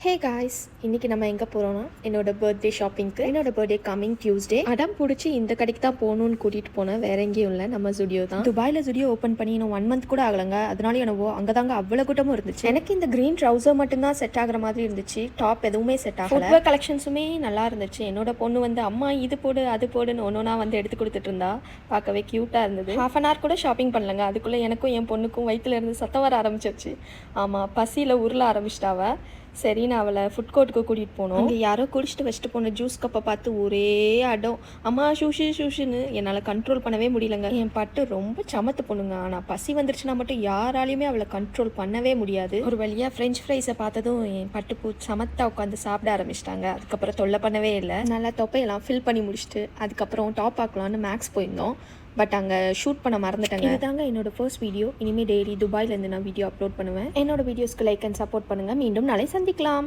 Hey guys, இன்னைக்கு நம்ம எங்கே போகிறோன்னா என்னோட பர்த்டே ஷாப்பிங்க்கு. என்னோட பர்த்டே கம்மிங் டியூஸ்டே. அடம் பிடிச்சி இந்த கடைக்கு தான் போகணும்னு கூட்டிகிட்டு போனேன். வேற எங்கேயும் இல்லை, நம்ம ஜுடியோ தான். துபாயில் ஜுடியோ ஓப்பன் பண்ணி இன்னும் 1 மந்த் கூட ஆகலைங்க. அதனால என்னவோ அங்கே தாங்க அவ்வளோ கூட்டமும் இருந்துச்சு. எனக்கு இந்த க்ரீன் ட்ரௌசர் மட்டும்தான் செட் ஆகிற மாதிரி இருந்துச்சு. டாப் எதுவுமே செட் ஆகல. ஃபுட்வேர் கலெக்ஷன்ஸுமே நல்லா இருந்துச்சு. என்னோட பொண்ணு வந்து அம்மா இது போடு அது போடுன்னு ஒன்றா வந்து எடுத்து கொடுத்துட்டு இருந்தா. பார்க்கவே க்யூட்டாக இருந்தது. ½ hour கூட ஷாப்பிங் பண்ணலங்க. அதுக்குள்ளே எனக்கும் என் பொண்ணுக்கும் வயிற்றுல இருந்து சத்தம் வர ஆரம்பிச்சிருச்சு. ஆமாம், பசியில் உருள ஆரம்பிச்சிட்டாவ. சரி, நான் அவளை ஃபுட் கோர்ட்டுக்கு கூட்டிகிட்டு போனோம். அங்கே யாரோ குடிச்சிட்டு வச்சுட்டு போன ஜூஸ் கப்பை பார்த்து ஒரே அடம். அம்மா ஷூஷு ஷூஷுன்னு என்னால் கண்ட்ரோல் பண்ணவே முடியலங்க. என் பட்டு ரொம்ப சமத்து பொண்ணுங்க. ஆனால் பசி வந்துருச்சுன்னா மட்டும் யாராலையுமே அவளை கண்ட்ரோல் பண்ணவே முடியாது. ஒரு வழியாக ஃப்ரெஞ்ச் ஃப்ரைஸை பார்த்ததும் என் பட்டு சமத்தா உட்காந்து சாப்பிட ஆரம்பிச்சிட்டாங்க. அதுக்கப்புறம் தொல்லை பண்ணவே இல்லை. நல்லா தொப்பையெல்லாம் ஃபில் பண்ணி முடிச்சுட்டு அதுக்கப்புறம் டாப் பார்க்கலான்னு மேக்ஸ் போயிருந்தோம். பட் அங்கே ஷூட் பண்ண மறந்துட்டேங்க. இதுதாங்க என்னோட ஃபர்ஸ்ட் வீடியோ. இனிமேல் டெய்லி துபாயிலேருந்து நான் வீடியோ அப்லோட் பண்ணுவேன். என்னோட வீடியோஸ்க்கு லைக் அண்ட் சப்போர்ட் பண்ணுங்கள். மீண்டும் நாளை சந்திக்கலாம்.